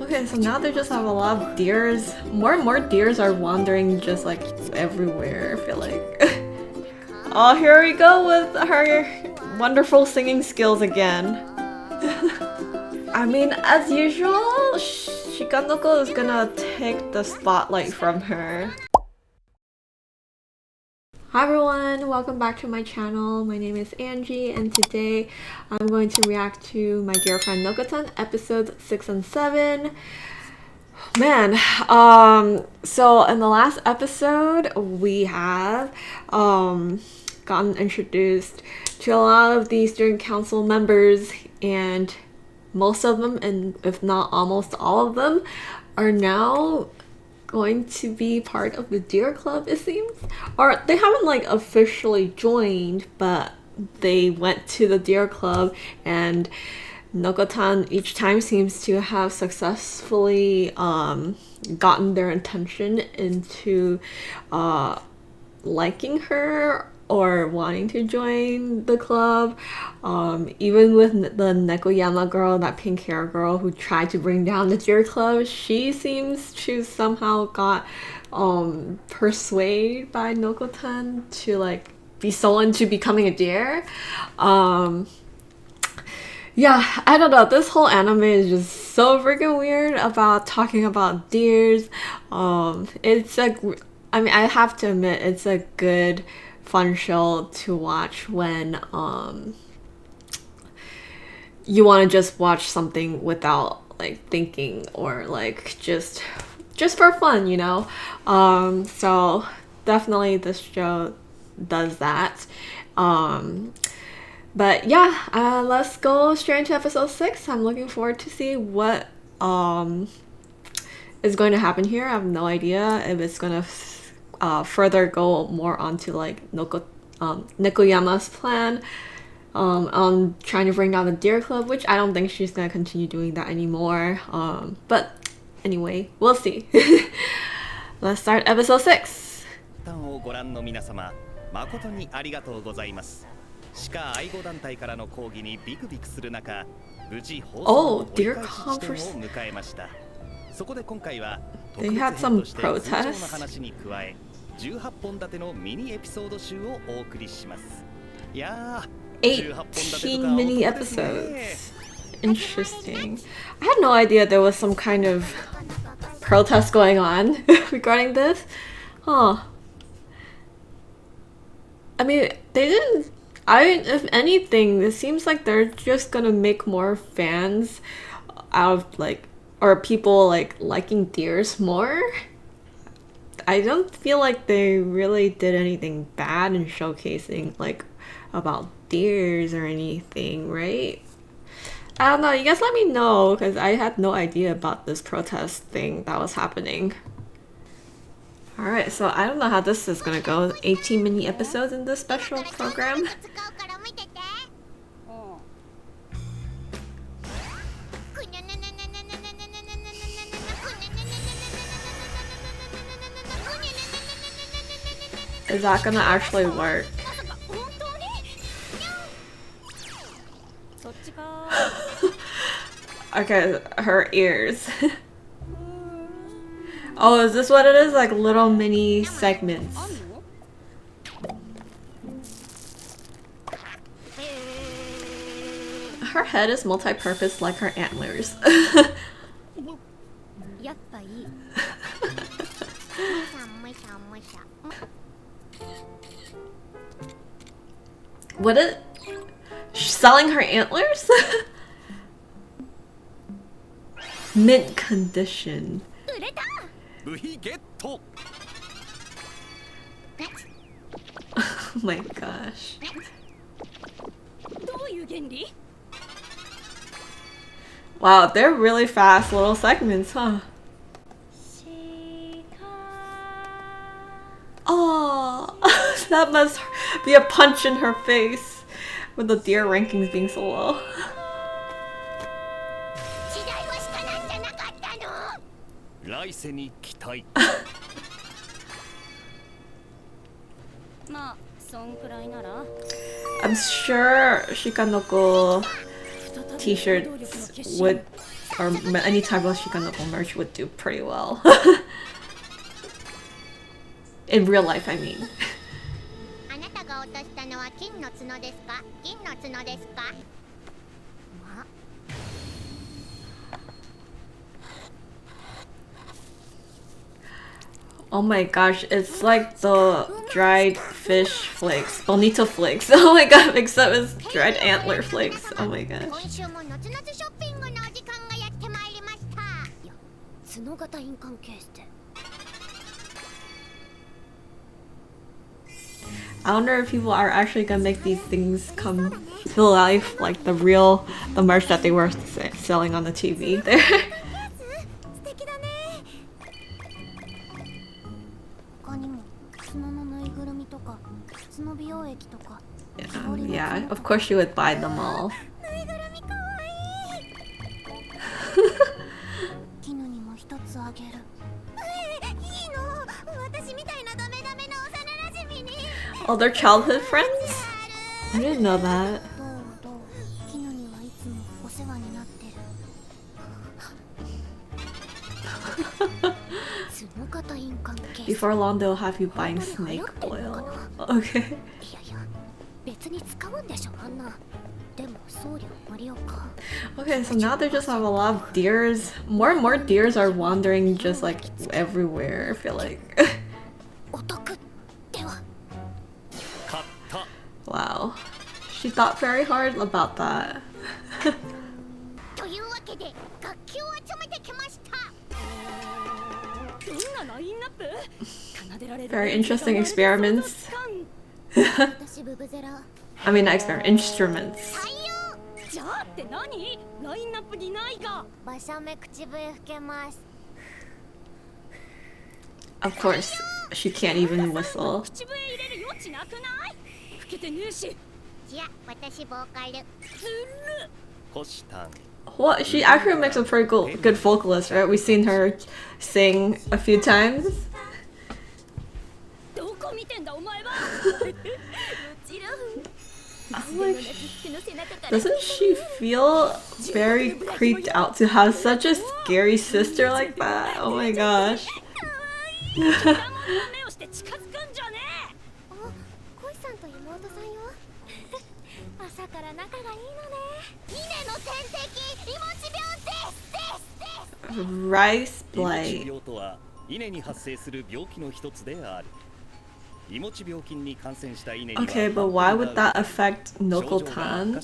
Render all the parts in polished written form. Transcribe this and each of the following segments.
Okay, so now they just have a lot of deers. More and more deers are wandering just like everywhere, I feel like. Oh, here we go with her wonderful singing skills again. I mean, as usual, Shikanoko is gonna take the spotlight from her. Hi everyone, welcome back to my channel. My name is Angie and today I'm going to react to my dear friend Nokotan episodes 6 and 7. Man, so in the last episode we have gotten introduced to a lot of the student council members, and most of them, and if not almost all of them, are now going to be part of the Deer Club, it seems. Or they haven't like officially joined, but they went to the Deer Club, and Nokotan each time seems to have successfully gotten their attention into liking her or wanting to join the club. Even with the Nekoyama girl, that pink hair girl who tried to bring down the Deer Club, she seems to somehow got persuaded by Nokotan to like be sold to becoming a deer. Yeah, I don't know, this whole anime is just so freaking weird about talking about deers. It's a, I mean, I have to admit, it's a good fun show to watch when you want to just watch something without like thinking, or like just for fun, you know. So definitely this show does that. But yeah, let's go straight into episode 6. I'm looking forward to see what is going to happen here. I have no idea if it's gonna further go more onto like Nekoyama's plan on trying to bring down the Deer Club, which I don't think she's gonna continue doing that anymore. But anyway, we'll see. Let's start episode 6. Oh, dear conference. They had some protests. 18 mini episodes. Interesting. I had no idea there was some kind of protest going on regarding this. Huh. I mean, they didn't. If anything, it seems like they're just gonna make more fans out of like, or people like liking deers more. I don't feel like they really did anything bad in showcasing like about deers or anything, right? I don't know, you guys let me know, because I had no idea about this protest thing that was happening. Alright, so I don't know how this is gonna go. 18 mini episodes in this special program. Is that gonna actually work? Okay, her ears. Oh, is this what it is? Like little mini segments. Her head is multi-purpose like her antlers. What is... She's selling her antlers? Mint condition. Oh my gosh. Wow, they're really fast little segments, huh? Oh, that must be a punch in her face with the deer rankings being so low. I'm sure Shikanoko t-shirts would, or any type of shikanoko merch would do pretty well. In real life, I mean. Oh my gosh, it's like the dried fish flakes, bonito flakes. Oh my god, except it's dried antler flakes. Oh my gosh. I wonder if people are actually gonna make these things come to life, like the merch that they were selling on the TV there. Yeah, of course you would buy them all. Oh, they're childhood friends? I didn't know that. Before long, they'll have you buying snake oil. Okay. Okay, so now they just have a lot of deers. More and more deers are wandering just like everywhere, I feel like. Wow. She thought very hard about that. Very interesting experiments. I mean, not experiment, instruments. Of course, she can't even whistle. What? She actually makes a pretty good vocalist, right? We've seen her sing a few times. Like, doesn't she feel very creeped out to have such a scary sister like that? Oh my gosh. Rice blight. Okay, but why would that affect Nokotan?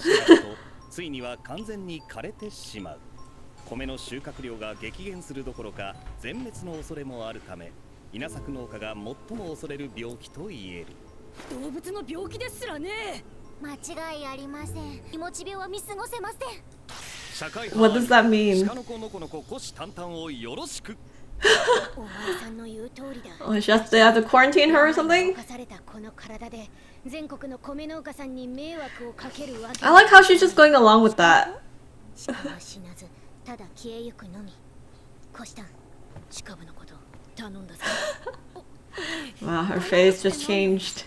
What does that mean? Oh, just they have to quarantine her or something? I like how she's just going along with that. Wow, her face just changed.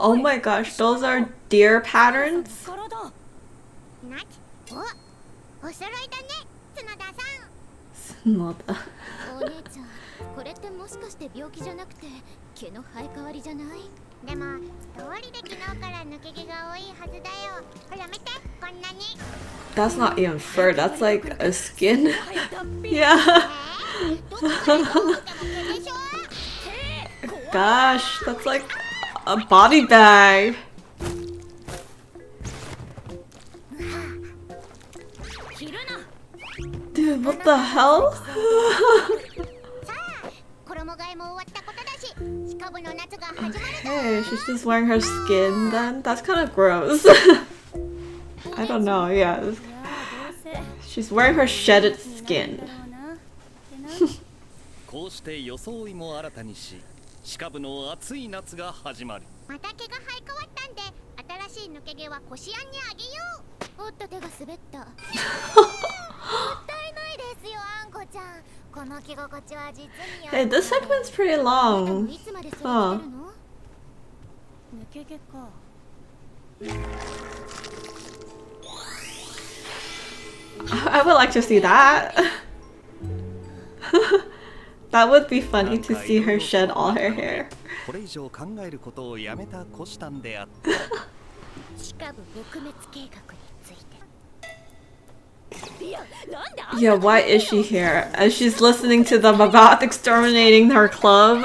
Oh my gosh, those are deer patterns? That's not even fur, that's like a skin. Yeah. Gosh, that's like a body bag. Dude, what the hell? Okay, she's just wearing her skin then? That's kind of gross. I don't know, yeah. She's wearing her shedded skin. Hey, this segment's pretty long. Huh. I would like to see that. That would be funny to see her shed all her hair. Yeah, why is she here? As she's listening to them about exterminating her club.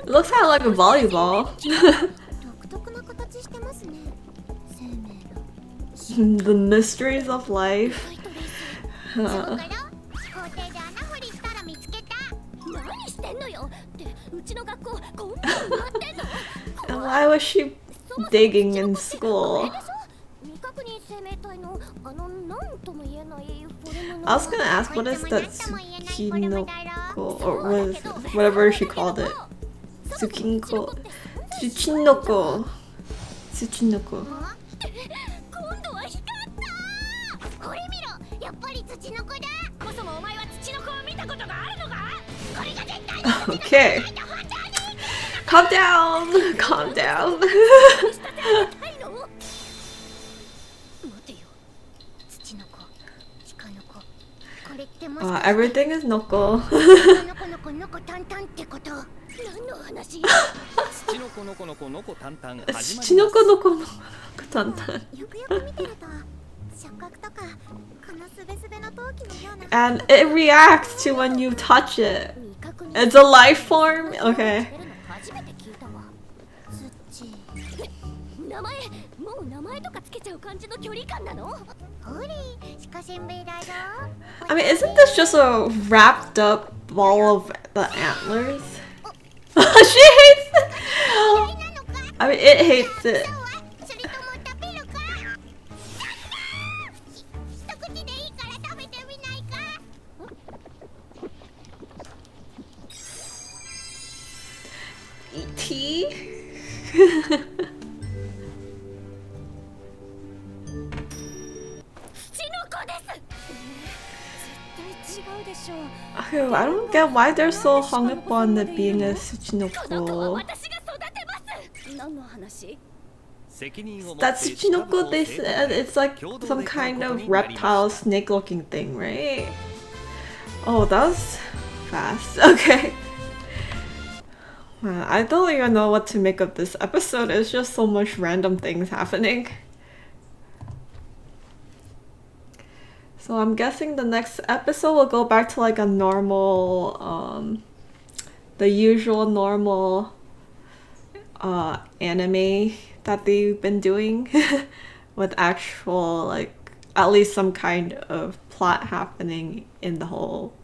Looks kind of like a volleyball. The mysteries of life. And why was she digging in school? I was gonna ask, what is that shikanoko, or what is it? Whatever she called it. Tsukinko. Tsuchinoko. Tsuchinoko. Okay. Calm down. Calm down. Everything is Noko. Shichinoko nokonoko. And it reacts to when you touch it. It's a life form? Okay. I mean, isn't this just a wrapped up ball of the antlers? She hates it! I mean, it hates it. E.T.? Okay, I don't get why they're so hung up on it being a Tsuchinoko. That Tsuchinoko, they said it's like some kind of reptile snake looking thing, right? Oh, that was fast. Okay. I don't even know what to make of this episode. It's just so much random things happening. So I'm guessing the next episode will go back to like a normal, the usual normal anime that they've been doing with actual, like, at least some kind of plot happening in the whole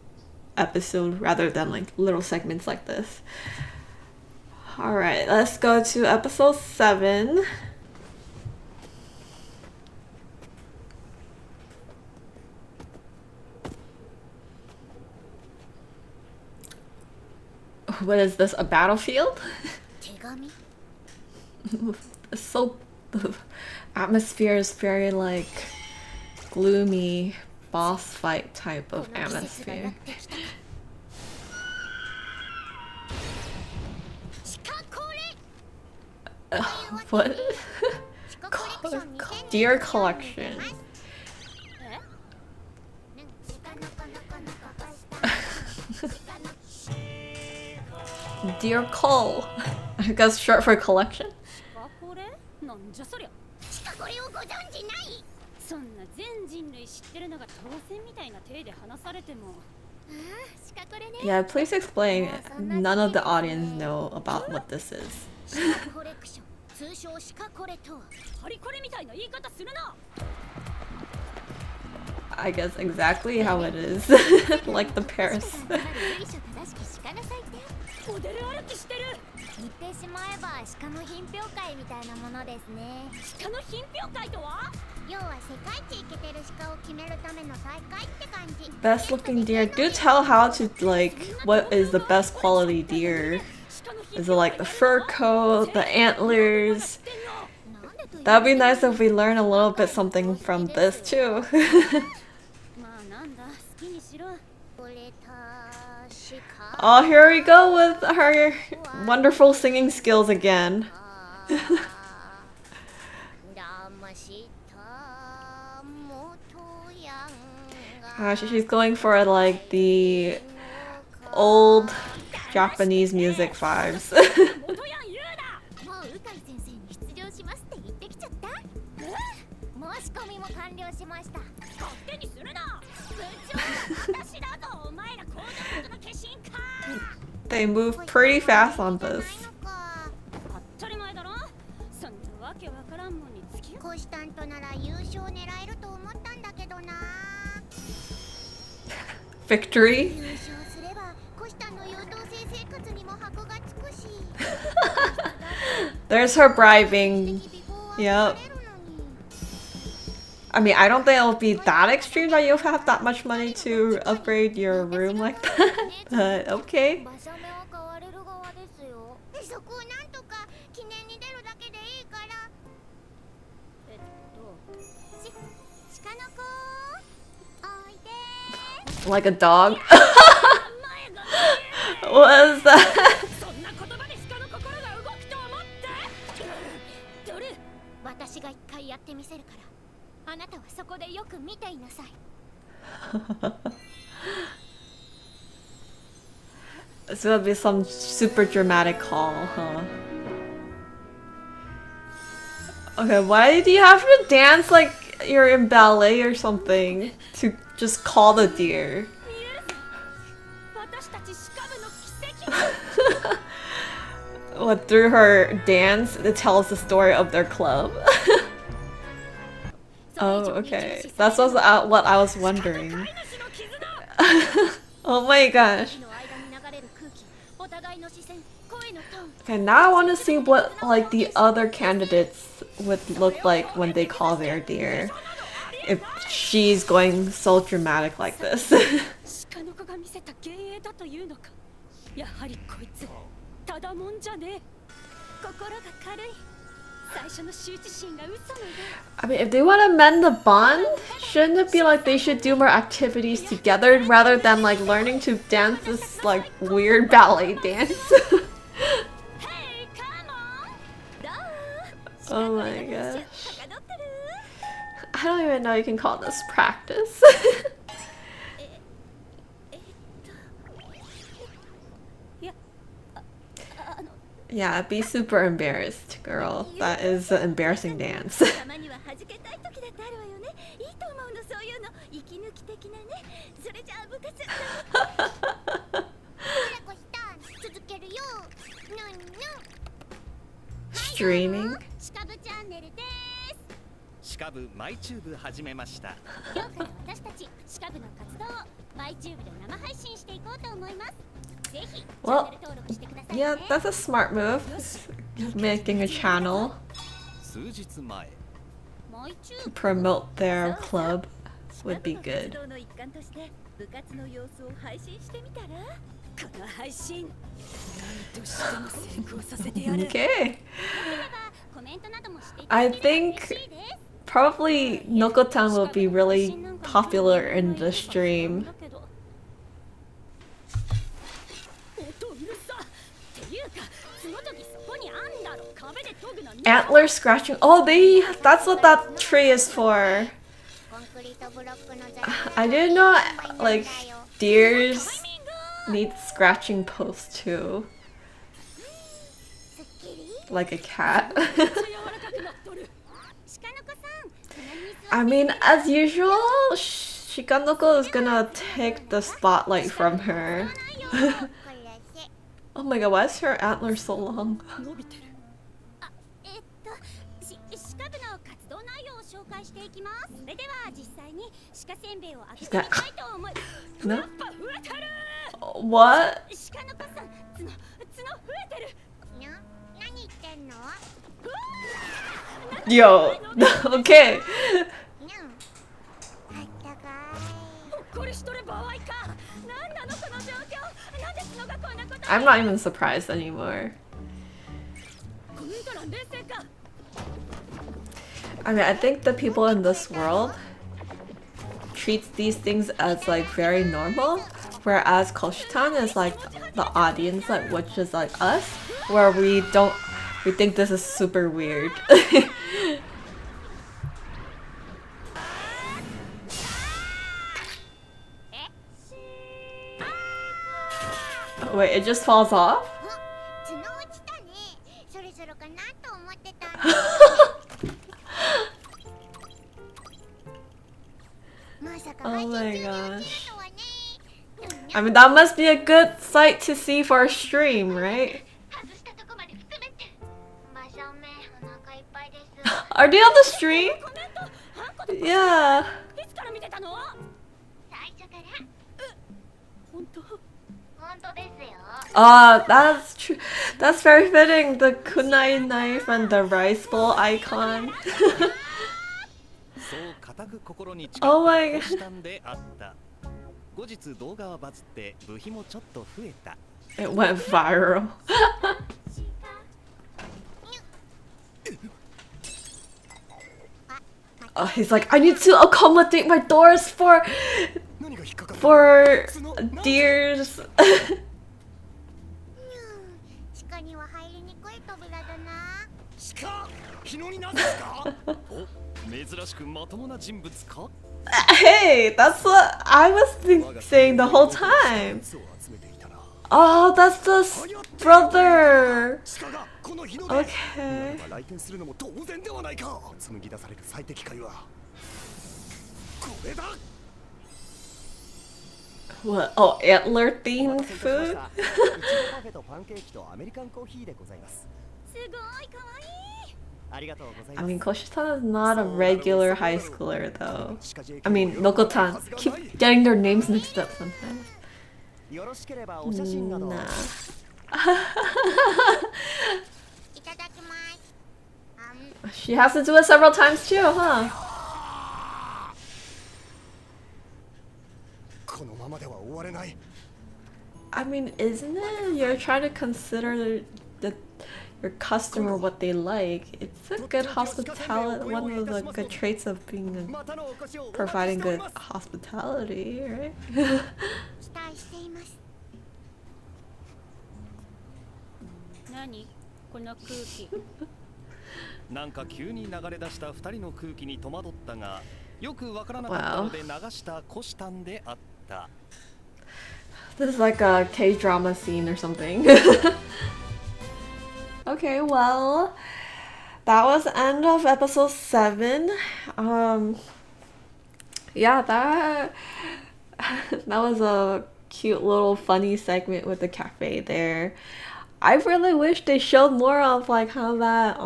episode rather than like little segments like this. Alright, let's go to episode 7. What is this, a battlefield? So, the atmosphere is very like gloomy boss fight type of atmosphere. What? Dear collection. Dear Coll. I guess short for collection. Yeah, please explain. None of the audience know about what this is. I guess exactly how it is. Like the Paris. Best looking deer. Do tell how to like what is the best quality deer. Is it like the fur coat, the antlers? That'd be nice if we learn a little bit something from this too. Oh, here we go with her wonderful singing skills again. She's going for like the old Japanese music vibes. They move pretty fast on this. Victory? There's her bribing. Yep. I mean, I don't think it'll be that extreme that you'll have that much money to upgrade your room like that, but okay. Like a dog? What is that? This will be some super dramatic call, huh? Okay, why do you have to dance like you're in ballet or something to just call the deer? What, through her dance, it tells the story of their club? Oh, okay. That's what I was wondering. Oh my gosh. Okay, now I want to see what like the other candidates would look like when they call their deer. If she's going so dramatic like this. I mean, if they want to mend the bond, shouldn't it be like they should do more activities together rather than like learning to dance this like weird ballet dance? Oh my gosh. I don't even know you can call this practice. Yeah, be super embarrassed, girl. That is an embarrassing dance. Streaming? Well, yeah, that's a smart move. Making a channel to promote their club would be good. Okay. I think probably Nokotan will be really popular in the stream. Antler scratching. Oh, that's what that tree is for. I didn't know like deers need scratching posts too. Like a cat. I mean, as usual, Shikanoko is gonna take the spotlight from her. Oh my god, why is her antler so long? She's got... No? What? Yo, okay. I'm not even surprised anymore. I mean, I think the people in this world treats these things as like very normal, whereas Koshitan is like the audience, like which is like us, where we think this is super weird. Oh, wait, it just falls off? Oh my gosh. I mean, that must be a good sight to see for a stream, right? Are they on the stream? Yeah. That's true. That's very fitting. The kunai knife and the rice bowl icon. Oh my god. It went viral. Oh, he's like, I need to accommodate my doors for deers. Hey, that's what I was saying the whole time. Oh, that's the brother. Okay. What? Oh, antler themed food? I mean, Koshitan is not a regular high schooler though. I mean, Nokotan. Keep getting their names mixed up sometimes. Nah. She has to do it several times too, huh? I mean, isn't it? You're trying to consider your customer what they like. It's a good hospitality. One of the good traits of being providing good hospitality, right? Wow. This is like a K-drama scene or something. Okay, well, that was the end of episode 7. Yeah, that was a cute little funny segment with the cafe there. I really wish they showed more of like how that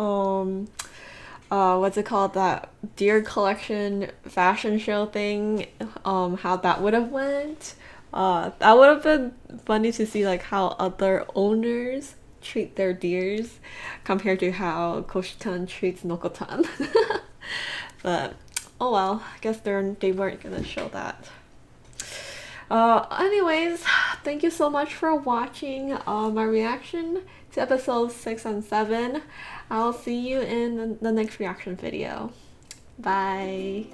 what's it called, that deer collection fashion show thing, how that would have went. That would have been funny to see like how other owners treat their deers compared to how Koshitan treats Nokotan. But oh well, I guess they weren't gonna show that. Anyways, thank you so much for watching my reaction to episodes 6 and 7. I'll see you in the next reaction video. Bye.